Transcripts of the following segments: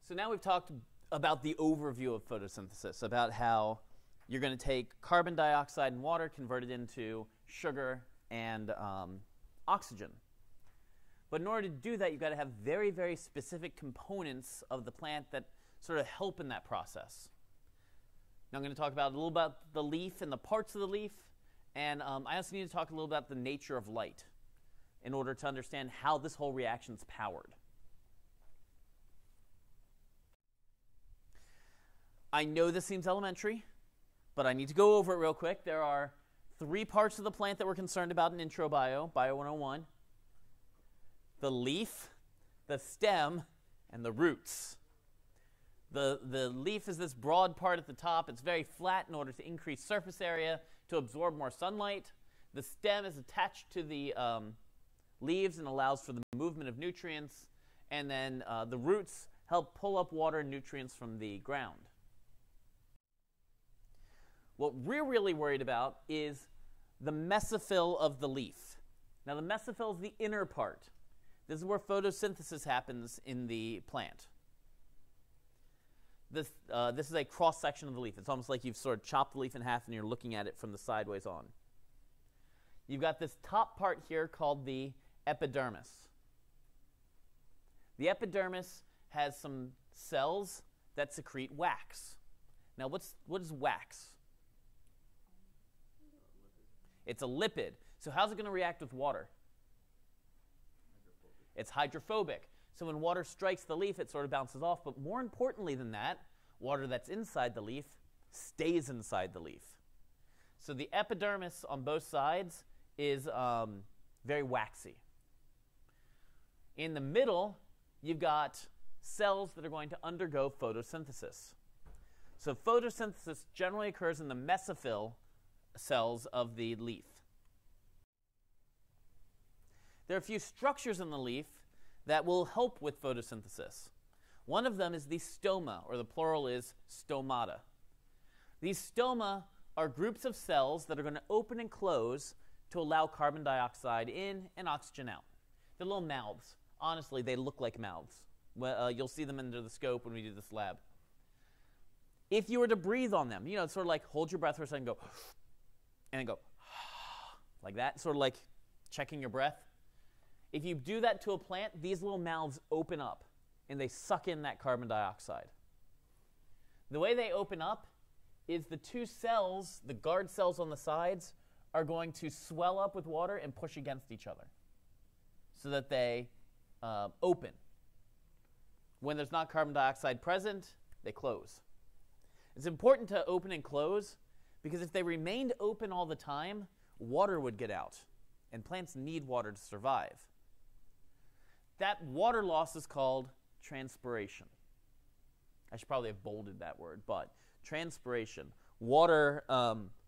So now we've talked about the overview of photosynthesis, about how you're going to take carbon dioxide and water, convert it into sugar and oxygen. But in order to do that, you've got to have very, very specific components of the plant that sort of help in that process. Now I'm going to talk about a little about the leaf and the parts of the leaf, and I also need to talk a little about the nature of light in order to understand how this whole reaction is powered. I know this seems elementary, but I need to go over it real quick. There are 3 parts of the plant that we're concerned about in Intro Bio 101. The leaf, the stem, and the roots. The leaf is this broad part at the top. It's very flat in order to increase surface area to absorb more sunlight. The stem is attached to the leaves and allows for the movement of nutrients. And then the roots help pull up water and nutrients from the ground. What we're really worried about is the mesophyll of the leaf. Now, the mesophyll is the inner part. This is where photosynthesis happens in the plant. This is a cross-section of the leaf. It's almost like you've sort of chopped the leaf in half and you're looking at it from the sideways on. You've got this top part here called the epidermis. The epidermis has some cells that secrete wax. Now, what is wax? It's a lipid. So how's it going to react with water? It's hydrophobic. So when water strikes the leaf, it sort of bounces off. But more importantly than that, water that's inside the leaf stays inside the leaf. So the epidermis on both sides is very waxy. In the middle, you've got cells that are going to undergo photosynthesis. So photosynthesis generally occurs in the mesophyll cells of the leaf. There are a few structures in the leaf that will help with photosynthesis. One of them is the stoma, or the plural is stomata. These stoma are groups of cells that are going to open and close to allow carbon dioxide in and oxygen out. They're little mouths. Honestly, they look like mouths. You'll see them under the scope when we do this lab. If you were to breathe on them, sort of like hold your breath for a second, go, and then go, like that, sort of like checking your breath. If you do that to a plant, these little mouths open up, and they suck in that carbon dioxide. The way they open up is the 2 cells, the guard cells on the sides, are going to swell up with water and push against each other so that they open. When there's not carbon dioxide present, they close. It's important to open and close because if they remained open all the time, water would get out, and plants need water to survive. That water loss is called transpiration. I should probably have bolded that word, but transpiration. Water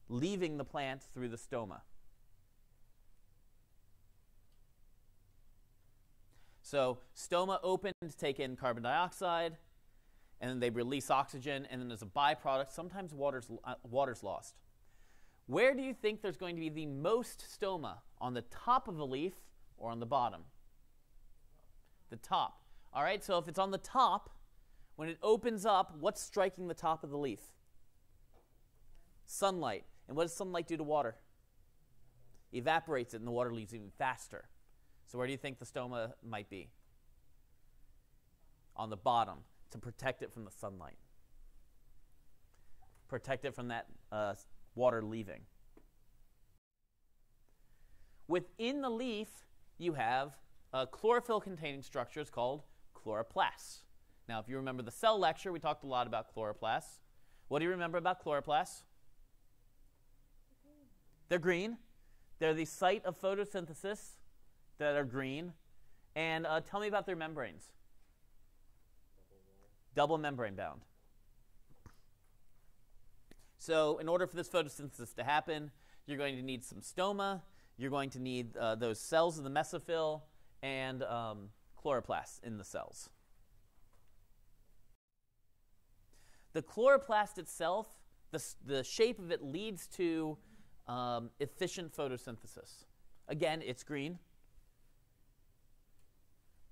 leaving the plant through the stoma. So stoma open to take in carbon dioxide, and then they release oxygen, and then as a byproduct, sometimes water's lost. Where do you think there's going to be the most stoma? On the top of the leaf or on the bottom? The top. All right, so if it's on the top, when it opens up, what's striking the top of the leaf? Sunlight. And what does sunlight do to water? Evaporates it, and the water leaves even faster. So where do you think the stoma might be? On the bottom, to protect it from the sunlight. Protect it from that water leaving. Within the leaf, you have chlorophyll-containing structures called chloroplasts. Now, if you remember the cell lecture, we talked a lot about chloroplasts. What do you remember about chloroplasts? They're green. They're the site of photosynthesis that are green. And tell me about their membranes. Double membrane bound. So in order for this photosynthesis to happen, you're going to need some stoma. You're going to need those cells in the mesophyll and chloroplasts in the cells. The chloroplast itself, the shape of it leads to efficient photosynthesis. Again, it's green.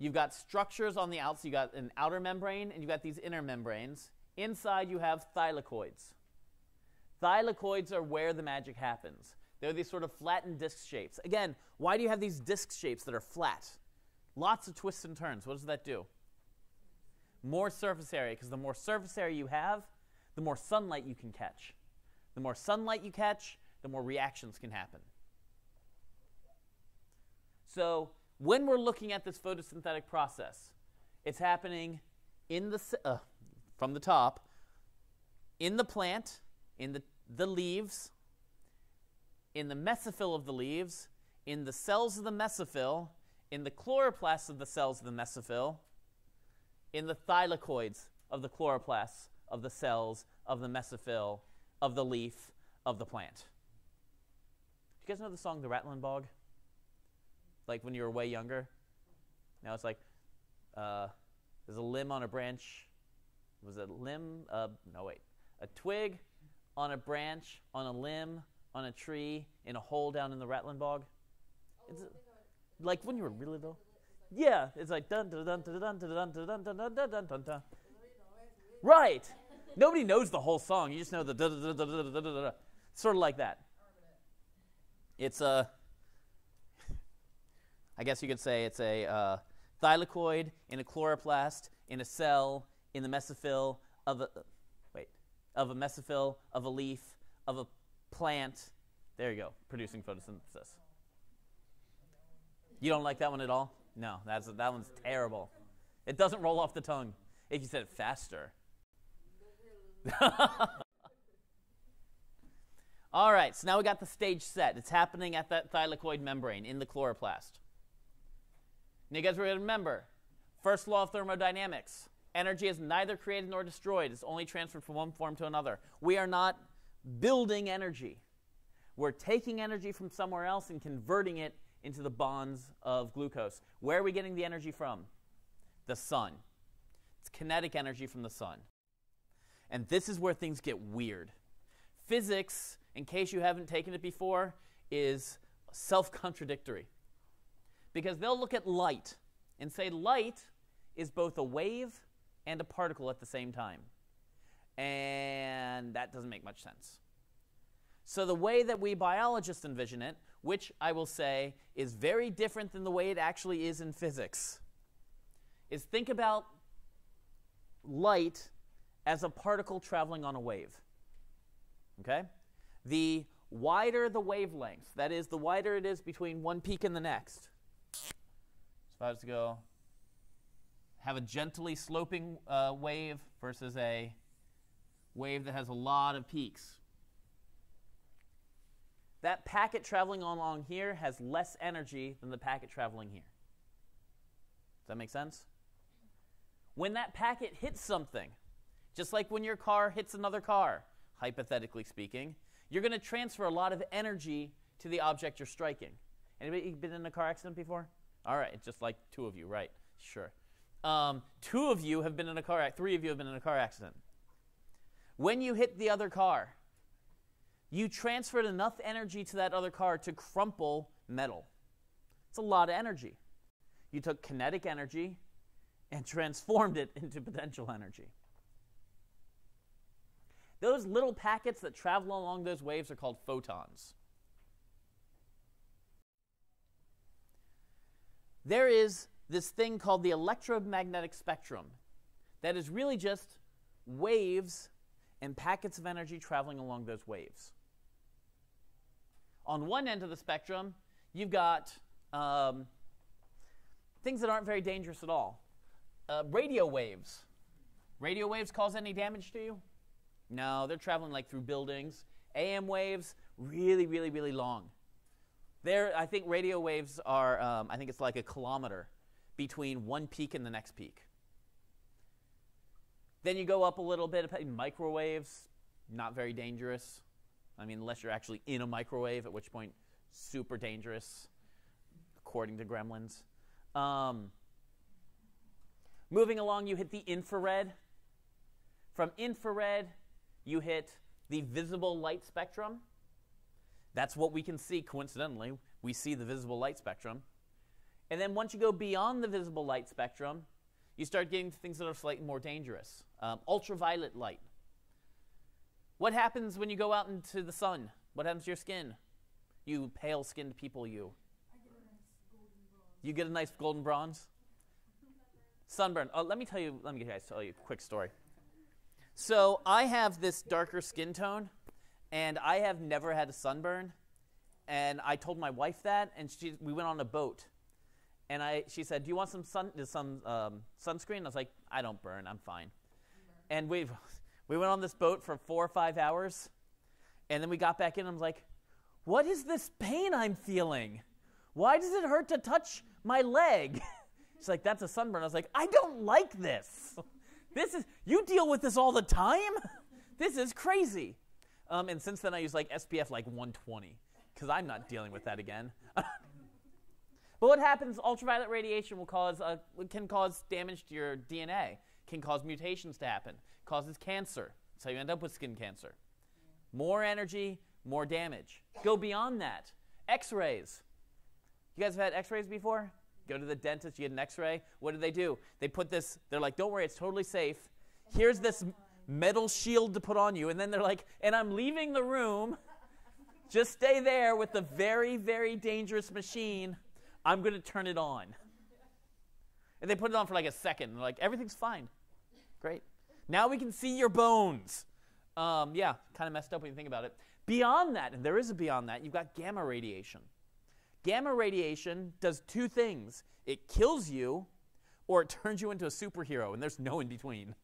You've got structures on the outside. You've got an outer membrane, and you've got these inner membranes. Inside, you have thylakoids. Thylakoids are where the magic happens. They're these sort of flattened disc shapes. Again, why do you have these disc shapes that are flat? Lots of twists and turns. What does that do? More surface area, because the more surface area you have, the more sunlight you can catch. The more sunlight you catch, the more reactions can happen. So when we're looking at this photosynthetic process, it's happening in the from the top, in the plant, in the leaves, in the mesophyll of the leaves, in the cells of the mesophyll, in the chloroplasts of the cells of the mesophyll, in the thylakoids of the chloroplasts of the cells of the mesophyll of the leaf of the plant. Do you guys know the song The Rattling Bog? Like when you were way younger? Now it's like, there's a limb on a branch. Was it a limb? No, wait. A twig on a branch, on a limb, on a tree, in a hole down in the Rattling Bog. It's like when you were really little. Yeah, it's like dun dun dun dun dun dun dun dun dun dun dun dun dun dun. Right. Nobody knows the whole song. You just know the da da da da da da da da. Sort of like that. It's a. I guess you could say it's a thylakoid in a chloroplast in a cell in the mesophyll of a mesophyll of a leaf of a plant. There you go, producing photosynthesis. You don't like that one at all? No, that one's terrible. It doesn't roll off the tongue. If you said it faster. All right, so now we got the stage set. It's happening at that thylakoid membrane in the chloroplast. Now you guys remember, first law of thermodynamics. Energy is neither created nor destroyed. It's only transferred from one form to another. We are not building energy. We're taking energy from somewhere else and converting it into the bonds of glucose. Where are we getting the energy from? The sun. It's kinetic energy from the sun. And this is where things get weird. Physics, in case you haven't taken it before, is self-contradictory. Because they'll look at light and say light is both a wave and a particle at the same time. And that doesn't make much sense. So the way that we biologists envision it, which I will say is very different than the way it actually is in physics, is think about light as a particle traveling on a wave. Okay? The wider the wavelength, that is, the wider it is between one peak and the next. So if I was to go have a gently sloping wave versus a wave that has a lot of peaks. That packet traveling along here has less energy than the packet traveling here. Does that make sense? When that packet hits something, just like when your car hits another car, hypothetically speaking, you're going to transfer a lot of energy to the object you're striking. Anybody been in a car accident before? All right, just like two of you, right? Sure. Two of you have been in a car accident. 3 of you have been in a car accident. When you hit the other car, you transferred enough energy to that other car to crumple metal. It's a lot of energy. You took kinetic energy and transformed it into potential energy. Those little packets that travel along those waves are called photons. There is this thing called the electromagnetic spectrum that is really just waves and packets of energy traveling along those waves. On one end of the spectrum, you've got things that aren't very dangerous at all. Radio waves. Radio waves cause any damage to you? No, they're traveling like through buildings. AM waves, really, really, really long. I think radio waves are, I think it's like a kilometer between one peak and the next peak. Then you go up a little bit, microwaves, not very dangerous. I mean, unless you're actually in a microwave, at which point, super dangerous, according to Gremlins. Moving along, you hit the infrared. From infrared, you hit the visible light spectrum. That's what we can see, coincidentally. We see the visible light spectrum. And then once you go beyond the visible light spectrum, you start getting to things that are slightly more dangerous. Ultraviolet light. What happens when you go out into the sun? What happens to your skin? You pale-skinned people, you. You get a nice golden bronze? Sunburn. Oh, let me guys tell you a quick story. So I have this darker skin tone, and I have never had a sunburn. And I told my wife that, and we went on a boat. And she said, "Do you want some sunscreen?" I was like, "I don't burn. I'm fine." And we went on this boat for 4 or 5 hours, and then we got back in. And I was like, "What is this pain I'm feeling? Why does it hurt to touch my leg?" She's like, "That's a sunburn." I was like, "I don't like this. You deal with this all the time? This is crazy." And since then, I use like SPF like 120 because I'm not dealing with that again. But what happens? Ultraviolet radiation can cause damage to your DNA, can cause mutations to happen, causes cancer. That's how you end up with skin cancer. More energy, more damage. Go beyond that. X-rays. You guys have had X-rays before? Go to the dentist, you get an X-ray. What do? They put this, they're like, "Don't worry, it's totally safe. Here's this metal shield to put on you." And then they're like, "And I'm leaving the room. Just stay there with the very, very dangerous machine. I'm going to turn it on." And they put it on for like a second. And they're like, "Everything's fine. Great. Now we can see your bones." Yeah, kind of messed up when you think about it. Beyond that, and there is a beyond that, you've got gamma radiation. Gamma radiation does two things. It kills you, or it turns you into a superhero, and there's no in between.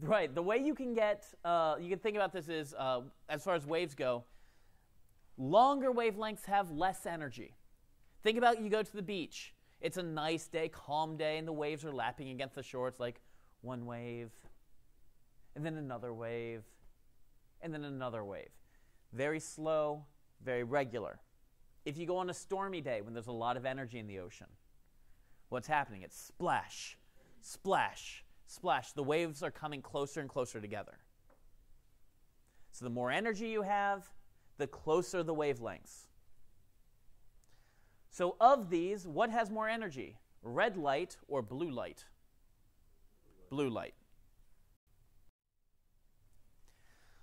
Right, the way you can think about this is, as far as waves go, longer wavelengths have less energy. Think about you go to the beach. It's a nice day, calm day, and the waves are lapping against the shore. It's like one wave, and then another wave, and then another wave. Very slow, very regular. If you go on a stormy day when there's a lot of energy in the ocean, what's happening? It's splash, splash, splash. The waves are coming closer and closer together. So the more energy you have, the closer the wavelengths. So of these, what has more energy? Red light or blue light? Blue light.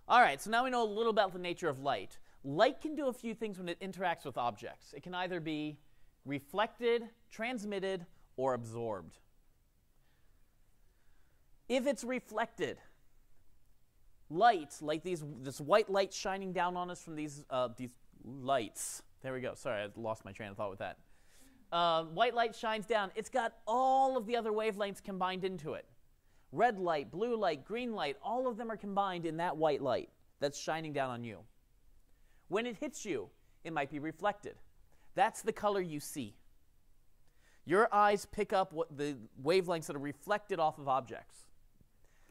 All right, so now we know a little about the nature of light. Light can do a few things when it interacts with objects. It can either be reflected, transmitted, or absorbed. If it's reflected, light, like this white light shining down on us from these lights. There we go. Sorry, I lost my train of thought with that. White light shines down. It's got all of the other wavelengths combined into it. Red light, blue light, green light, all of them are combined in that white light that's shining down on you. When it hits you, it might be reflected. That's the color you see. Your eyes pick up what the wavelengths that are reflected off of objects.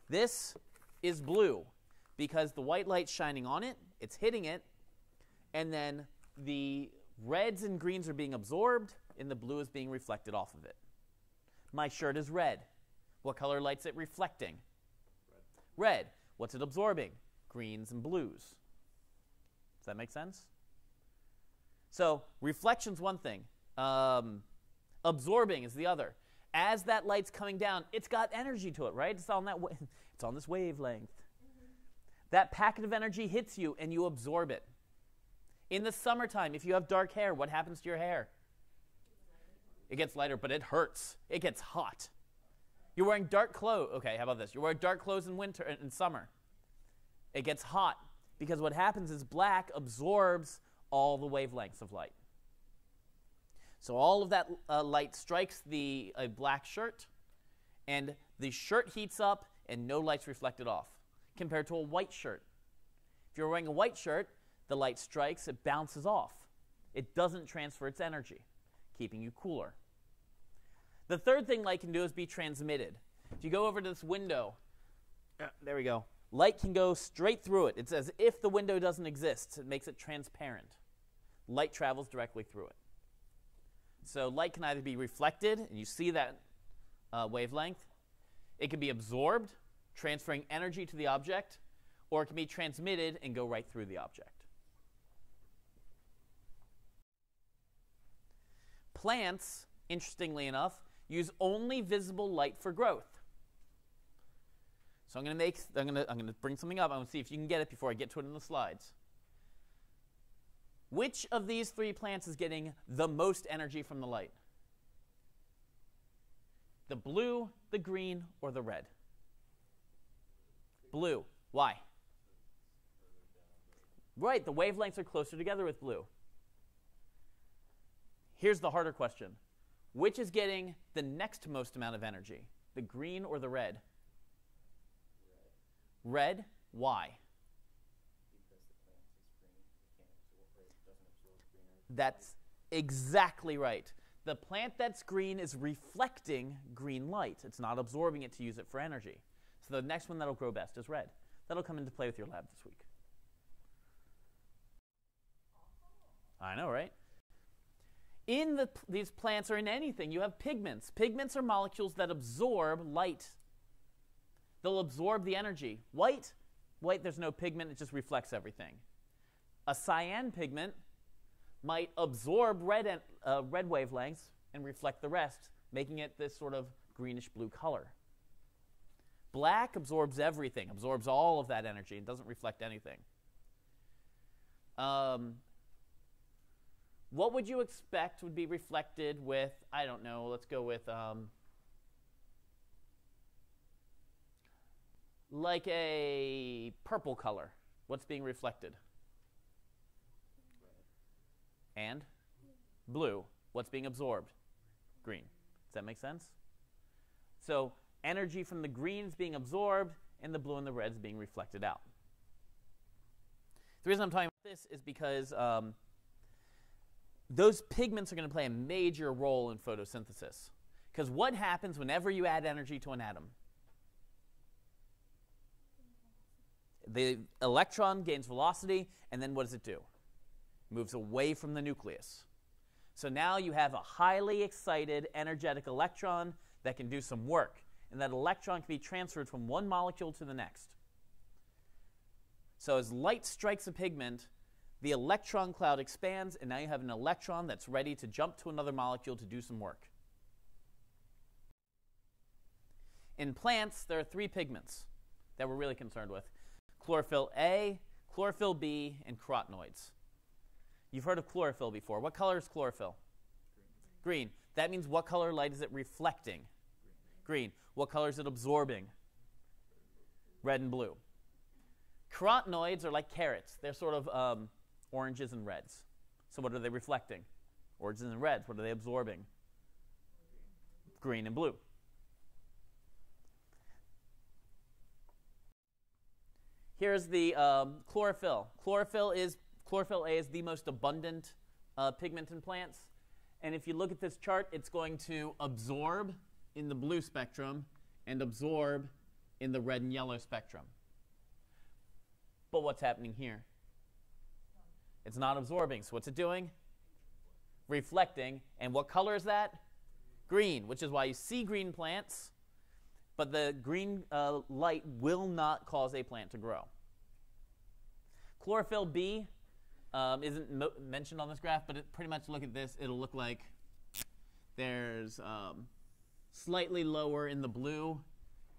This is blue because the white light's shining on it, it's hitting it, and then the reds and greens are being absorbed, and the blue is being reflected off of it. My shirt is red. What color light's it reflecting? Red. What's it absorbing? Greens and blues. Does that make sense? So reflection's one thing. Absorbing is the other. As that light's coming down, it's got energy to it, right? It's on this wavelength. That packet of energy hits you, and you absorb it. In the summertime, if you have dark hair, what happens to your hair? It gets lighter, but it hurts. It gets hot. You're wearing dark clothes. Okay, how about this? You're wearing dark clothes in summer. It gets hot because what happens is black absorbs all the wavelengths of light. So all of that light strikes the black shirt, and the shirt heats up, and no light's reflected off, compared to a white shirt. If you're wearing a white shirt, the light strikes, it bounces off. It doesn't transfer its energy, keeping you cooler. The third thing light can do is be transmitted. If you go over to this window, there we go. Light can go straight through it. It's as if the window doesn't exist. It makes it transparent. Light travels directly through it. So light can either be reflected, and you see that wavelength. It can be absorbed, transferring energy to the object, or it can be transmitted and go right through the object. Plants, interestingly enough, use only visible light for growth. So I'm going to bring something up. I'm going to see if you can get it before I get to it in the slides. Which of these three plants is getting the most energy from the light? The blue, the green, or the red? Blue. Why? Right, the wavelengths are closer together with blue. Here's the harder question. Which is getting the next most amount of energy? The green or the red? Red. Why? Because the plant is green, it can't absorb, it doesn't absorb greenery. That's exactly right. The plant that's green is reflecting green light. It's not absorbing it to use it for energy. So the next one that'll grow best is red. That'll come into play with your lab this week. I know, right? In these plants or in anything, you have pigments. Pigments are molecules that absorb light. They'll absorb the energy. White, there's no pigment. It just reflects everything. A cyan pigment might absorb red wavelengths and reflect the rest, making it this sort of greenish-blue color. Black absorbs everything, absorbs all of that energy, and doesn't reflect anything. What would you expect would be reflected with, I don't know, let's go with like a purple color. What's being reflected? And blue. What's being absorbed? Green. Does that make sense? So energy from the green is being absorbed, and the blue and the red is being reflected out. The reason I'm talking about this is because those pigments are going to play a major role in photosynthesis. Because what happens whenever you add energy to an atom? The electron gains velocity, and then what does it do? It moves away from the nucleus. So now you have a highly excited, energetic electron that can do some work. And that electron can be transferred from one molecule to the next. So as light strikes a pigment, the electron cloud expands, and now you have an electron that's ready to jump to another molecule to do some work. In plants, there are three pigments that we're really concerned with: chlorophyll A, chlorophyll B, and carotenoids. You've heard of chlorophyll before. What color is chlorophyll? Green. That means what color light is it reflecting? Green. What color is it absorbing? Red and blue. Carotenoids are like carrots. They're sort of oranges and reds. So what are they reflecting? Oranges and reds. What are they absorbing? Green and blue. Here's the chlorophyll. Chlorophyll A is the most abundant pigment in plants. And if you look at this chart, it's going to absorb in the blue spectrum and absorb in the red and yellow spectrum. But what's happening here? It's not absorbing. So what's it doing? Reflecting. And what color is that? Green, which is why you see green plants, but the green light will not cause a plant to grow. Chlorophyll B isn't mentioned on this graph, but pretty much look at this. It'll look like there's slightly lower in the blue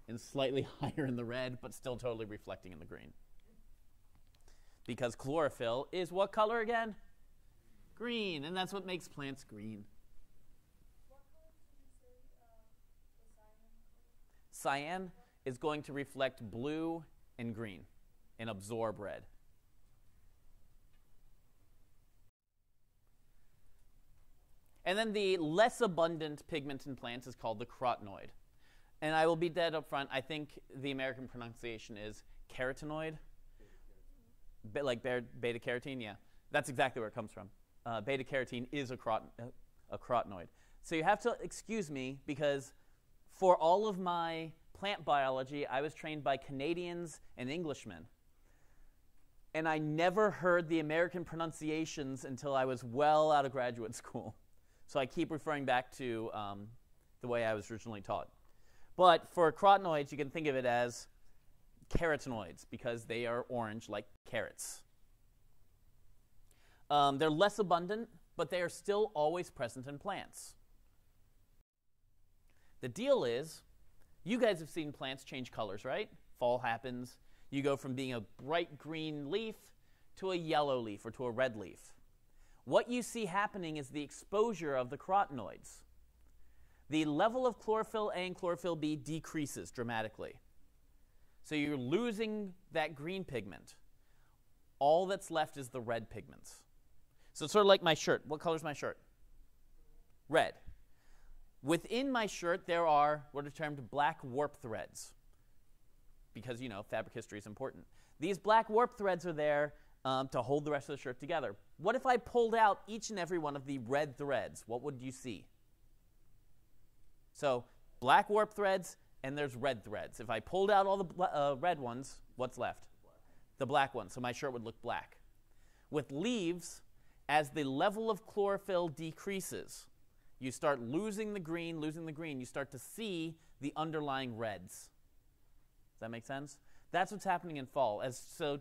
and slightly higher in the red, but still totally reflecting in the green. Because chlorophyll is what color again? Green, and that's what makes plants green. What color did you say the cyan color? Cyan is going to reflect blue and green and absorb red. And then the less abundant pigment in plants is called the carotenoid. And I will be dead up front. I think the American pronunciation is carotenoid. Like beta-carotene, yeah. That's exactly where it comes from. Beta-carotene is a carotenoid. So you have to excuse me because for all of my plant biology, I was trained by Canadians and Englishmen. And I never heard the American pronunciations until I was well out of graduate school. So I keep referring back to the way I was originally taught. But for carotenoids, you can think of it as carotenoids because they are orange like carrots. They're less abundant but they are still always present in plants. The deal is, you guys have seen plants change colors, right? Fall happens. You go from being a bright green leaf to a yellow leaf or to a red leaf. What you see happening is the exposure of the carotenoids. The level of chlorophyll A and chlorophyll B decreases dramatically. So you're losing that green pigment. All that's left is the red pigments. So it's sort of like my shirt. What color is my shirt? Red. Within my shirt, there are what are termed black warp threads. Because, fabric history is important. These black warp threads are there to hold the rest of the shirt together. What if I pulled out each and every one of the red threads? What would you see? So black warp threads, and there's red threads. If I pulled out all the red ones, what's left? The black ones. So my shirt would look black. With leaves, as the level of chlorophyll decreases, you start losing the green, you start to see the underlying reds. Does that make sense? That's what's happening in fall. So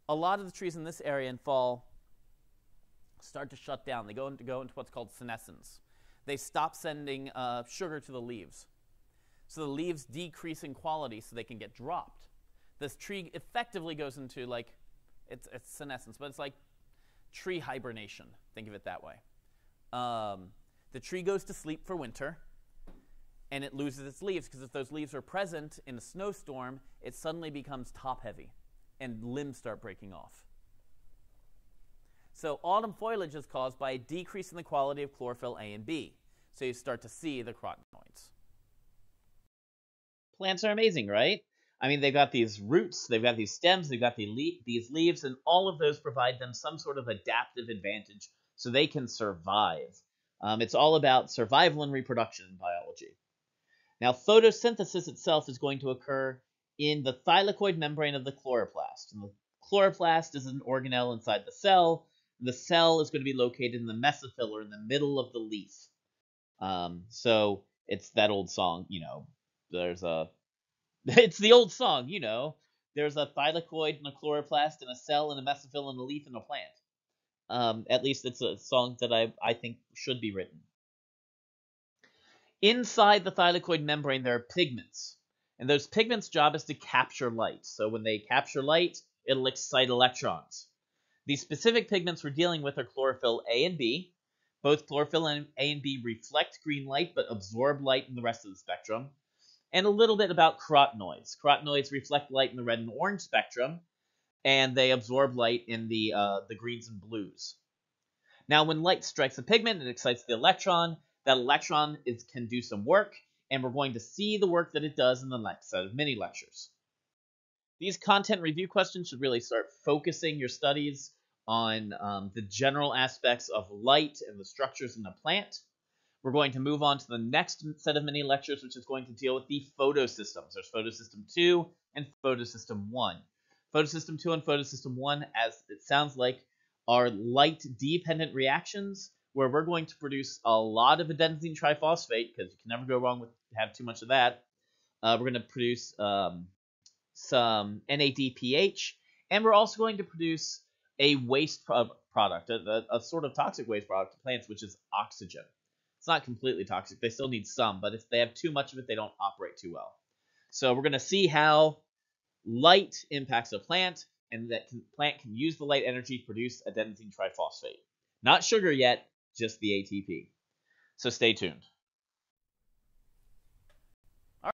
a lot of the trees in this area in fall start to shut down. They go into what's called senescence. They stop sending sugar to the leaves. So the leaves decrease in quality so they can get dropped. This tree effectively goes into it's senescence, but it's like tree hibernation. Think of it that way. The tree goes to sleep for winter, and it loses its leaves, because if those leaves are present in a snowstorm, it suddenly becomes top-heavy, and limbs start breaking off. So autumn foliage is caused by a decrease in the quality of chlorophyll A and B. So you start to see the carotenoids. Plants are amazing, right? I mean, they've got these roots, they've got these stems, they've got these leaves, and all of those provide them some sort of adaptive advantage so they can survive. It's all about survival and reproduction in biology. Now, photosynthesis itself is going to occur in the thylakoid membrane of the chloroplast. And the chloroplast is an organelle inside the cell. The cell is going to be located in the mesophyll, in the middle of the leaf. So it's that old song, it's the old song, there's a thylakoid and a chloroplast and a cell and a mesophyll and a leaf and a plant. At least it's a song that I think should be written. Inside the thylakoid membrane, there are pigments. And those pigments' job is to capture light. So when they capture light, it'll excite electrons. The specific pigments we're dealing with are chlorophyll A and B. Both chlorophyll A and B reflect green light, but absorb light in the rest of the spectrum. And a little bit about carotenoids. Carotenoids reflect light in the red and orange spectrum, and they absorb light in the greens and blues. Now, when light strikes a pigment, it excites the electron. That electron can do some work, and we're going to see the work that it does in the next set of mini lectures. These content review questions should really start focusing your studies on the general aspects of light and the structures in a plant. We're going to move on to the next set of mini lectures, which is going to deal with the photosystems. There's photosystem 2 and photosystem 1. Photosystem 2 and photosystem 1, as it sounds like, are light-dependent reactions where we're going to produce a lot of adenosine triphosphate, because you can never go wrong with have too much of that. We're going to produce some NADPH, and we're also going to produce a waste product, a sort of toxic waste product to plants, which is oxygen. It's not completely toxic. They still need some, but if they have too much of it, they don't operate too well. So we're going to see how light impacts a plant, and that plant can use the light energy to produce adenosine triphosphate. Not sugar yet, just the ATP. So stay tuned.